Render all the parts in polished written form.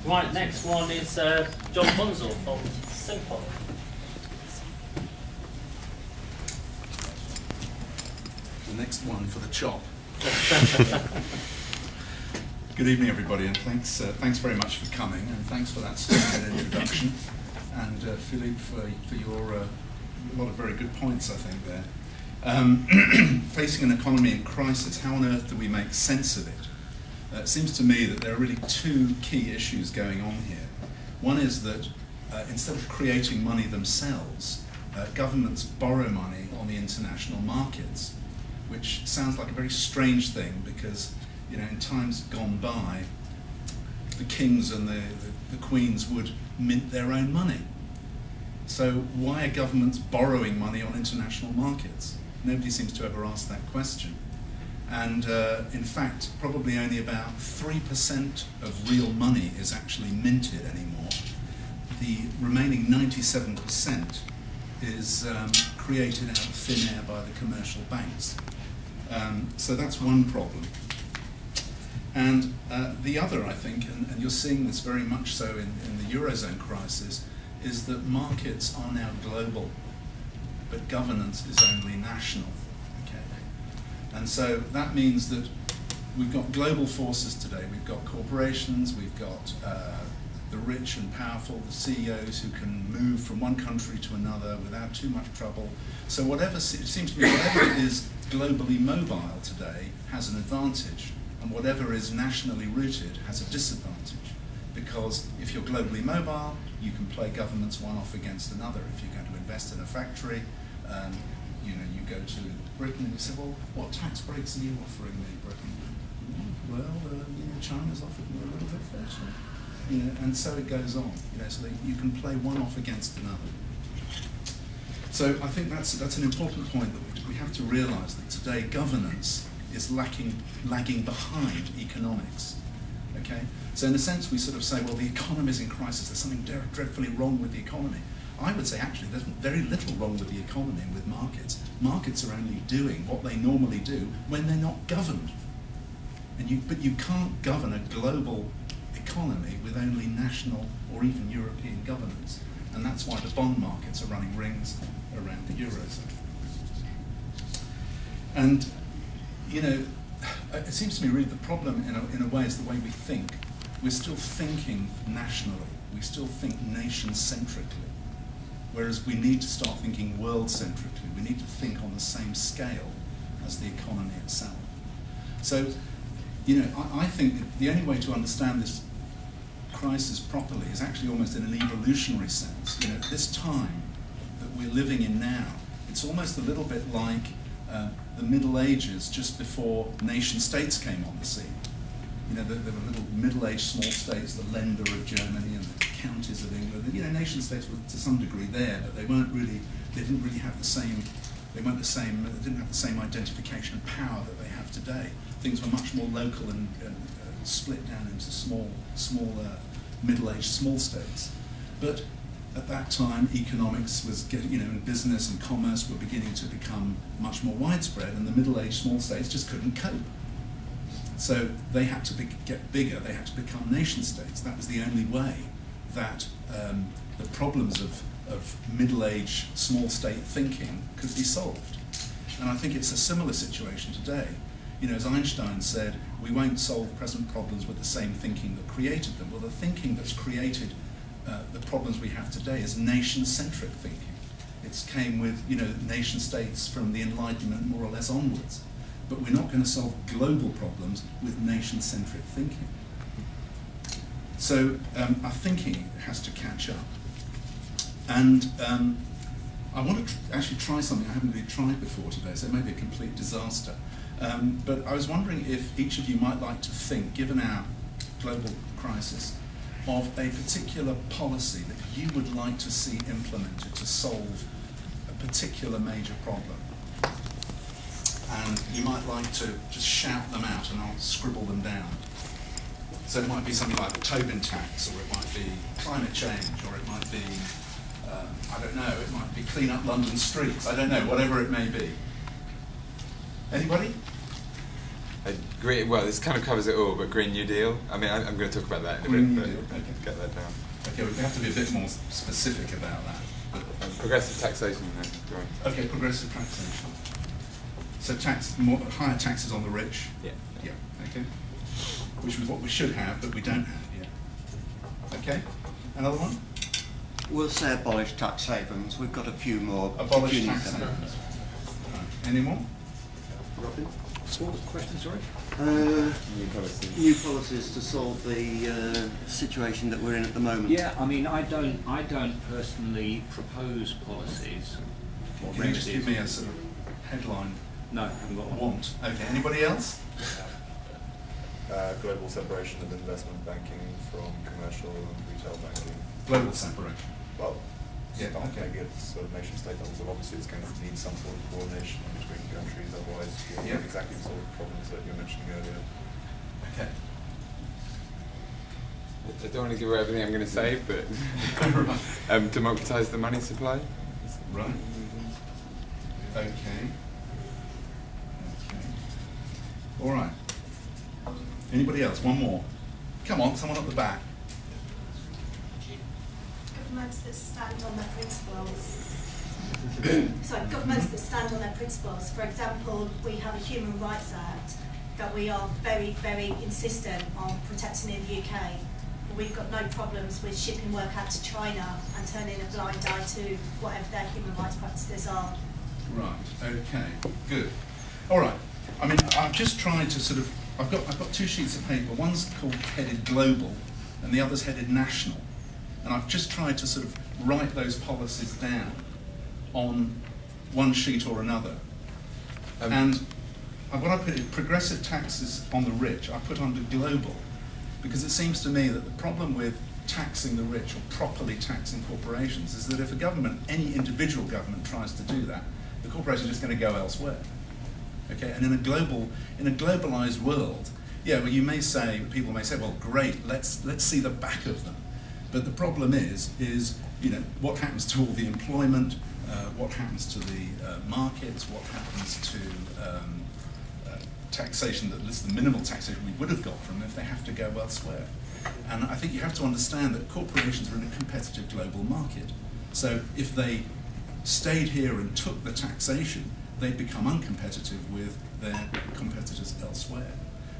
Right, next one is John Munzel from Simpol. The next one for the chop. Good evening, everybody, and thanks very much for coming, and thanks for that splendid introduction, and Philippe for your a lot of very good points, I think, there. Facing an economy in crisis, how on earth do we make sense of it? It seems to me that there are really two key issues going on here. One is that instead of creating money themselves, governments borrow money on the international markets, which sounds like a very strange thing because, you know, in times gone by, the kings and the queens would mint their own money. So why are governments borrowing money on international markets? Nobody seems to ever ask that question. And in fact, probably only about 3% of real money is actually minted anymore. The remaining 97% is created out of thin air by the commercial banks. So that's one problem. And the other, I think, and you're seeing this very much so in the Eurozone crisis, is that markets are now global, but governance is only national. Okay? And so that means that we've got global forces today. We've got corporations, we've got the rich and powerful, the CEOs who can move from one country to another without too much trouble. So whatever, it seems to me, whatever is globally mobile today has an advantage, and whatever is nationally rooted has a disadvantage. Because if you're globally mobile, you can play governments one off against another. If you're going to invest in a factory, you know, you go to Britain and you say, well, what tax breaks are you offering me, Britain? Well, you know, China's offered me a little bit better. You know, and so it goes on. You know, so that you can play one off against another. So I think that's an important point, that we have to realise that today governance is lagging behind economics. Okay? So in a sense we sort of say, well, the economy's in crisis, there's something dreadfully wrong with the economy. I would say actually there's very little wrong with the economy and with markets. Markets are only doing what they normally do when they're not governed. But you can't govern a global economy with only national or even European governance. And that's why the bond markets are running rings around the Eurozone. And, you know, it seems to me really the problem in a way is the way we think. We're still thinking nationally. We still think nation-centrically. Whereas we need to start thinking world-centrically. We need to think on the same scale as the economy itself. So, you know, I think that the only way to understand this crisis properly is actually almost in an evolutionary sense. You know, this time that we're living in now, it's almost a little bit like the Middle Ages just before nation-states came on the scene. You know, there were little middle-aged small states, the Länder of Germany and the counties of England. You know, nation-states were to some degree there, but they didn't really have the same, they didn't have the same identification and power that they have today. Things were much more local and split down into smaller, middle-aged small states. But at that time, economics was getting, you know, and business and commerce were beginning to become much more widespread, and the middle-aged small states just couldn't cope. So they had to get bigger, they had to become nation-states. That was the only way that the problems of middle-aged small state thinking could be solved. And I think it's a similar situation today. You know, as Einstein said, we won't solve present problems with the same thinking that created them. Well, the thinking that's created the problems we have today is nation-centric thinking. It came with, you know, nation-states from the Enlightenment more or less onwards. But we're not going to solve global problems with nation-centric thinking. So our thinking has to catch up. And I want to actually try something I haven't really tried before today, so it may be a complete disaster. But I was wondering if each of you might like to think, given our global crisis, of a particular policy that you would like to see implemented to solve a particular major problem. And you might like to just shout them out and I'll scribble them down. So it might be something like the Tobin tax, or it might be climate change, or it might be, I don't know, it might be clean up London streets, I don't know, whatever it may be. Anybody? Green, well, this kind of covers it all, but Green New Deal. I mean, I'm going to talk about that in a Green bit, New Deal, but okay. get that down. Okay, we have to be a bit more specific about that. Progressive taxation, then. Go on. Okay, progressive taxation. So higher taxes on the rich. Yeah. Yeah. Okay. Which is what we should have, but we don't have yet. Okay. Another one. We'll say abolish tax havens. We've got a few more. Abolish tax havens. Right. Any more? Robin? What was the question, sorry? New policies to solve the situation that we're in at the moment. Yeah, I mean, I don't personally propose policies or Can you just remedies. give me a sort of headline? No, I haven't got one. Want. Okay. Anybody else? Global separation of investment banking from commercial and retail banking. Global separation. Well, Yeah, not okay. maybe at sort of nation state levels, but obviously it's going to need some sort of coordination between countries, otherwise you'll Yeah. have exactly the sort of problems that you were mentioning earlier. Okay. I don't want to give away everything I'm going to say, but democratise the money supply. Right. Okay. Okay. All right. Anybody else? One more. Come on, someone at the back. Governments that stand on their principles. Sorry, governments that stand on their principles. For example, we have a Human Rights Act that we are very, very insistent on protecting in the UK. We've got no problems with shipping work out to China and turning a blind eye to whatever their human rights practices are. Right. Okay. Good. All right. I mean, I've just tried to sort of. I've got two sheets of paper. One's headed global, and the other's headed national. And I've just tried to sort of write those policies down on one sheet or another. And what I put is progressive taxes on the rich. I put under global, because it seems to me that the problem with taxing the rich or properly taxing corporations is that if a government, any individual government, tries to do that, the corporation is just going to go elsewhere. Okay, and in a globalized world, yeah, well, you may say, people may say, well, great, let's see the back of them. But the problem is you know, what happens to all the employment, what happens to the markets, what happens to taxation, that is the minimal taxation we would have got from them if they have to go elsewhere. And I think you have to understand that corporations are in a competitive global market. So if they stayed here and took the taxation, they'd become uncompetitive with their competitors elsewhere.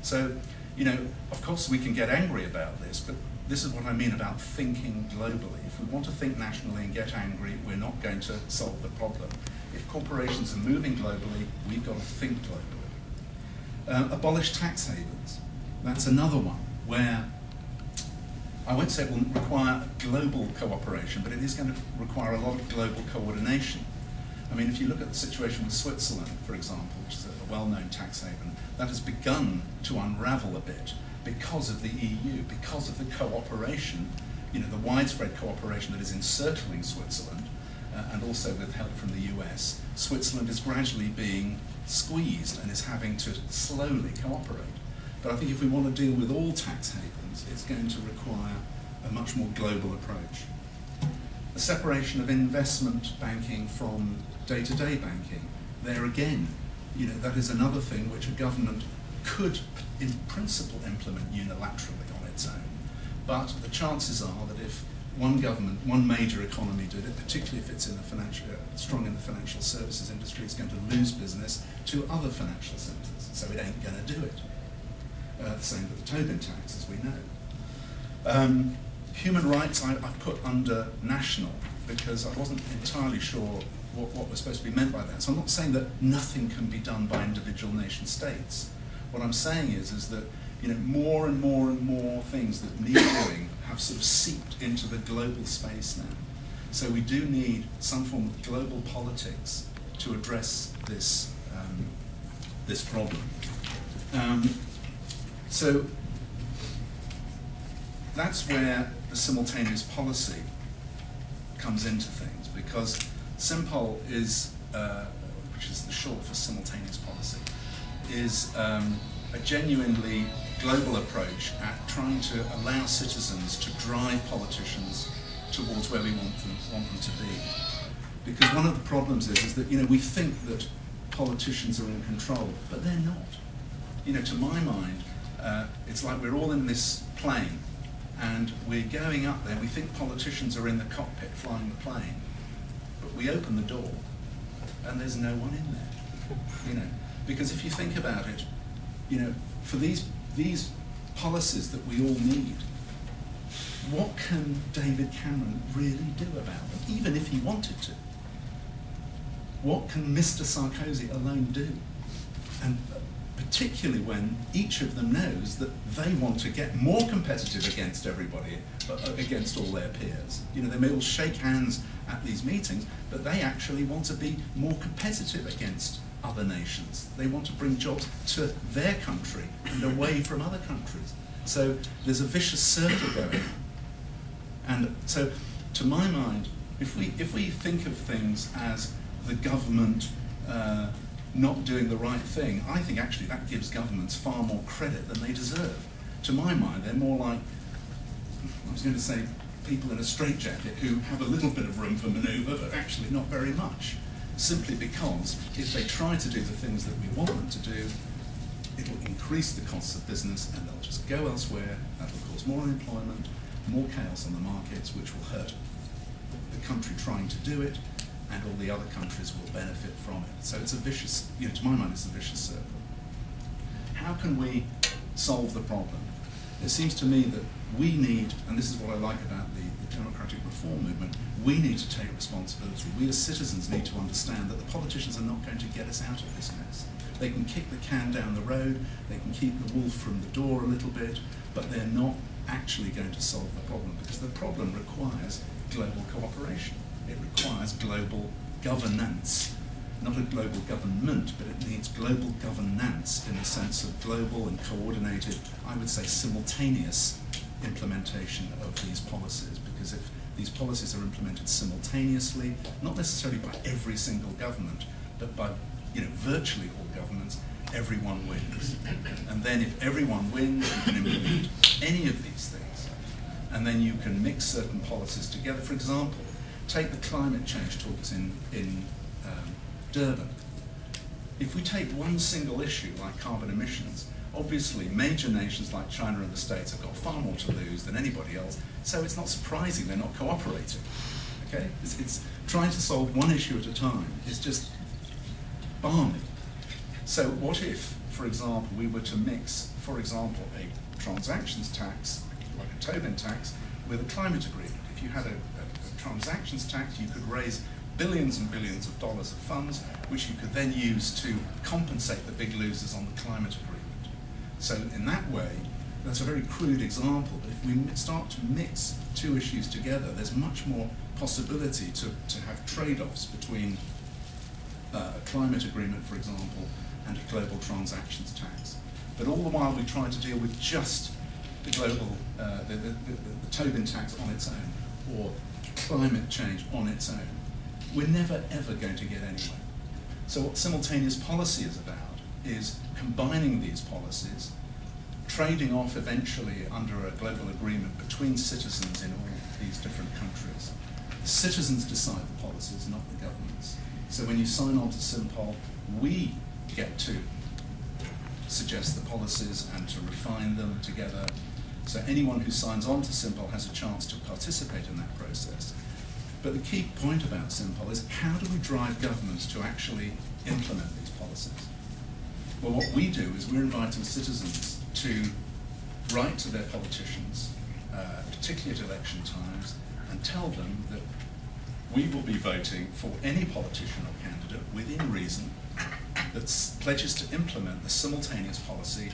So, you know, of course we can get angry about this, but this is what I mean about thinking globally. If we want to think nationally and get angry, we're not going to solve the problem. If corporations are moving globally, we've got to think globally. Abolish tax havens. That's another one where I won't say it will require global cooperation, but it is going to require a lot of global coordination. I mean, if you look at the situation with Switzerland, for example, which is a well-known tax haven, that has begun to unravel a bit because of the EU, because of the cooperation, you know, the widespread cooperation that is encircling Switzerland, and also with help from the US. Switzerland is gradually being squeezed and is having to slowly cooperate. But I think if we want to deal with all tax havens, it's going to require a much more global approach. A separation of investment banking from day-to-day banking. There again, you know, that is another thing which a government could, in principle, implement unilaterally on its own. But the chances are that if one government, one major economy did it, particularly if it's in the strong in the financial services industry, it's going to lose business to other financial centres. So it ain't going to do it. The same with the Tobin tax, as we know. Human rights I put under national because I wasn't entirely sure what was supposed to be meant by that. So I'm not saying that nothing can be done by individual nation states. What I'm saying is that, you know, more and more and more things that need doing have sort of seeped into the global space now. So we do need some form of global politics to address this this problem. So that's where the simultaneous policy comes into things, because Simpol is, which is the short for simultaneous policy, is a genuinely global approach at trying to allow citizens to drive politicians towards where we want them to be. Because one of the problems is that, you know, we think that politicians are in control, but they're not. you know, to my mind, it's like we're all in this plane, and we're going up there. We think politicians are in the cockpit flying the plane, but we open the door, and there's no one in there. You know, because if you think about it, you know, for these policies that we all need, what can David Cameron really do about them, even if he wanted to? What can Mr. Sarkozy alone do? And particularly when each of them knows that they want to get more competitive against everybody, against all their peers. You know, they may all shake hands at these meetings, but they actually want to be more competitive against other nations. They want to bring jobs to their country and away from other countries. So there's a vicious circle going. And so, to my mind, if we think of things as the government not doing the right thing, I think actually that gives governments far more credit than they deserve. To my mind, they're more like, I was going to say, people in a straitjacket who have a little bit of room for manoeuvre, but actually not very much. Simply because if they try to do the things that we want them to do, it'll increase the costs of business and they'll just go elsewhere. That'll cause more unemployment, more chaos on the markets, which will hurt the country trying to do it, and all the other countries will benefit from it. So it's a vicious, you know, to my mind, it's a vicious circle. How can we solve the problem? It seems to me that we need, and this is what I like about the democratic reform movement, we need to take responsibility. We as citizens need to understand that the politicians are not going to get us out of this mess. They can kick the can down the road, they can keep the wolf from the door a little bit, but they're not actually going to solve the problem, because the problem requires global cooperation. It requires global governance. Not a global government, but it needs global governance in the sense of global and coordinated, I would say simultaneous implementation of these policies, because if these policies are implemented simultaneously, not necessarily by every single government, but by, you know, virtually all governments, everyone wins. And then if everyone wins, you can implement any of these things. And then you can mix certain policies together. For example, take the climate change talks in Durban. If we take one single issue like carbon emissions, obviously major nations like China and the States have got far more to lose than anybody else, so it's not surprising they're not cooperating. Okay? It's trying to solve one issue at a time is just balmy. So what if, for example, we were to mix, for example, a transactions tax, like a Tobin tax, with a climate agreement? If you had a transactions tax, you could raise billions and billions of dollars of funds, which you could then use to compensate the big losers on the climate agreement. So in that way, that's a very crude example, but if we start to mix two issues together, there's much more possibility to have trade-offs between a climate agreement, for example, and a global transactions tax. But all the while we try to deal with just the global, the Tobin tax on its own, or climate change on its own, we're never ever going to get anywhere. So what simultaneous policy is about is combining these policies, trading off eventually under a global agreement between citizens in all these different countries. The citizens decide the policies, not the governments. So when you sign on to Simpol, we get to suggest the policies and to refine them together. So anyone who signs on to Simpol has a chance to participate in that process. But the key point about Simpol is how do we drive governments to actually implement these policies? Well, what we do is we're inviting citizens to write to their politicians, particularly at election times, and tell them that we will be voting for any politician or candidate within reason that pledges to implement the simultaneous policy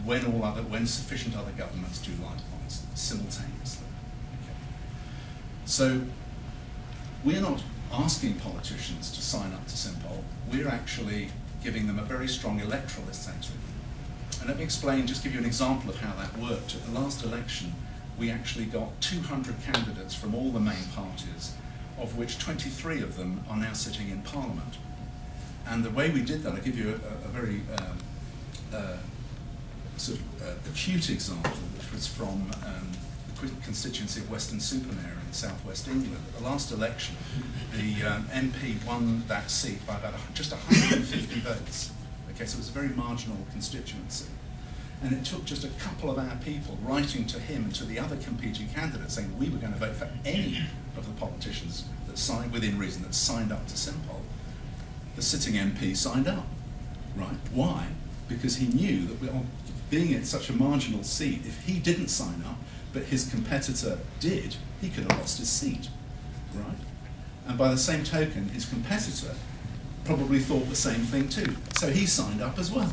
when sufficient other governments do likewise, simultaneously. Okay. So we're not asking politicians to sign up to Simpol, we're actually giving them a very strong electoral incentive. And let me explain, just give you an example of how that worked. At the last election, we actually got 200 candidates from all the main parties, of which 23 of them are now sitting in Parliament. And the way we did that, I'll give you a very acute example, which was from the constituency of Weston-super-Mare in southwest England. At the last election, the MP won that seat by about just 150 votes. Okay, so it was a very marginal constituency. And it took just a couple of our people writing to him and to the other competing candidates saying we were going to vote for any of the politicians that signed, within reason, that signed up to Simpol. The sitting MP signed up, right? Why? Because he knew that being at such a marginal seat, if he didn't sign up, but his competitor did, he could have lost his seat, right? And by the same token, his competitor probably thought the same thing too. So he signed up as well,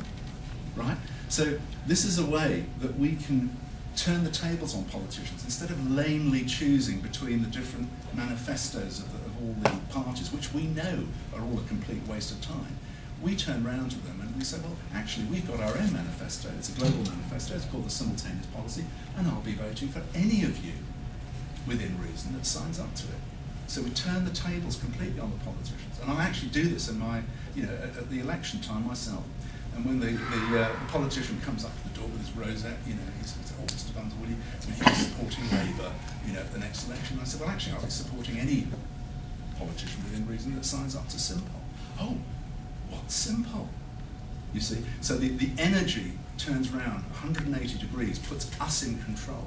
right? So this is a way that we can turn the tables on politicians. Instead of lamely choosing between the different manifestos of all the parties, which we know are all a complete waste of time, we turn round to them and we say, well, actually, we've got our own manifesto. It's a global manifesto. It's called the Simultaneous Policy, and I'll be voting for any of you, within reason, that signs up to it. So we turn the tables completely on the politicians. And I actually do this in my, at the election time myself. And when the politician comes up to the door with his rosette, he says, oh, Mr. Bunzel, will you be supporting Labour, at the next election? And I said, well, actually, I'll be supporting any politician within reason that signs up to Simpol. Oh, what's Simpol? You see? So the energy turns around 180 degrees, puts us in control,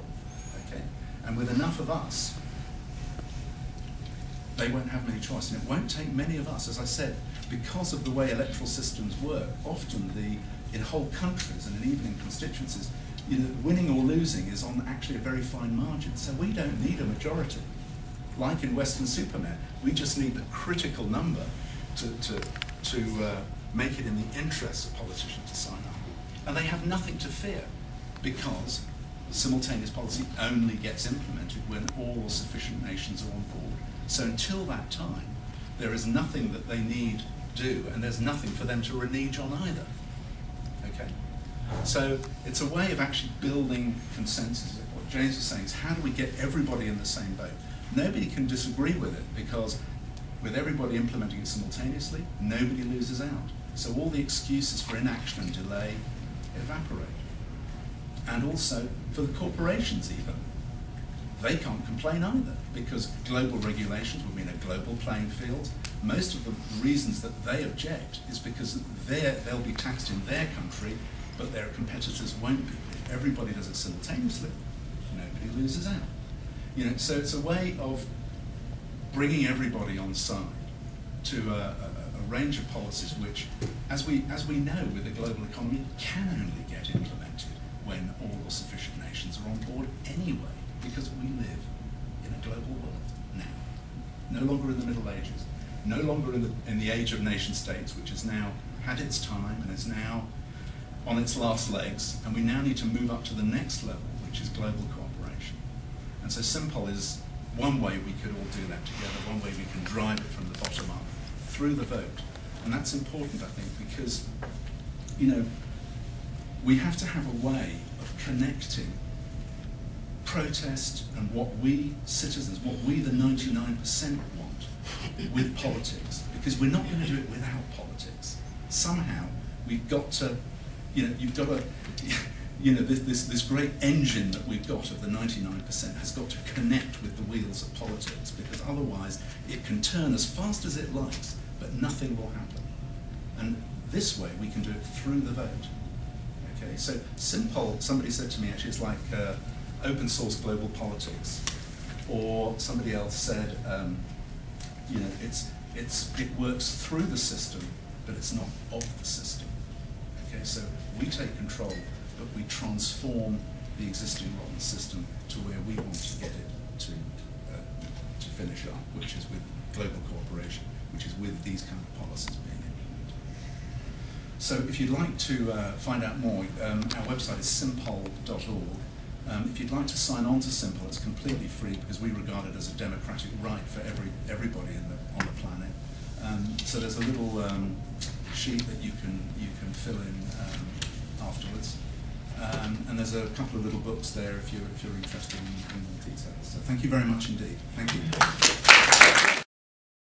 okay? And with enough of us, they won't have many choice. And it won't take many of us, as I said, because of the way electoral systems work. Often in whole countries and even in constituencies, winning or losing is on actually a very fine margin. So we don't need a majority. Like in Western Superman, we just need the critical number to make it in the interests of politicians to sign up. And they have nothing to fear, because simultaneous policy only gets implemented when all sufficient nations are on board. So until that time, there is nothing that they need do, and there's nothing for them to renege on either. Okay? So it's a way of actually building consensus. What James was saying is, how do we get everybody in the same boat? Nobody can disagree with it, because with everybody implementing it simultaneously, nobody loses out. So all the excuses for inaction and delay evaporate. And also for the corporations even. They can't complain either, because global regulations will mean a global playing field. Most of the reasons that they object is because they'll be taxed in their country, but their competitors won't be. If everybody does it simultaneously, nobody loses out. So it's a way of bringing everybody on side to a range of policies which, as we know with the global economy, can only get implemented when all or sufficient nations are on board anyway, because we live in a global world now. No longer in the Middle Ages, no longer in the age of nation states, which has now had its time and is now on its last legs, and we now need to move up to the next level, which is global cooperation. And so Simpol is one way we could all do that together, one way we can drive it from the bottom up through the vote. And that's important, I think, because, we have to have a way of connecting protest and what we citizens, what we the 99% want with politics, because we're not going to do it without politics. Somehow we've got to, you've got to, this great engine that we've got of the 99% has got to connect with the wheels of politics, because otherwise it can turn as fast as it likes, but nothing will happen. And this way we can do it through the vote. Okay, so Simpol, somebody said to me, actually, it's like open source global politics, or somebody else said, it works through the system, but it's not of the system. Okay, so we take control, but we transform the existing rotten system to where we want to get it to finish up, which is with global cooperation, which is with these kind of policies being implemented. So if you'd like to find out more, our website is simpol.org. If you'd like to sign on to Simpol, it's completely free, because we regard it as a democratic right for everybody on the planet. So there's a little sheet that you can fill in afterwards, and there's a couple of little books there if you're interested in the details. So thank you very much indeed. Thank you.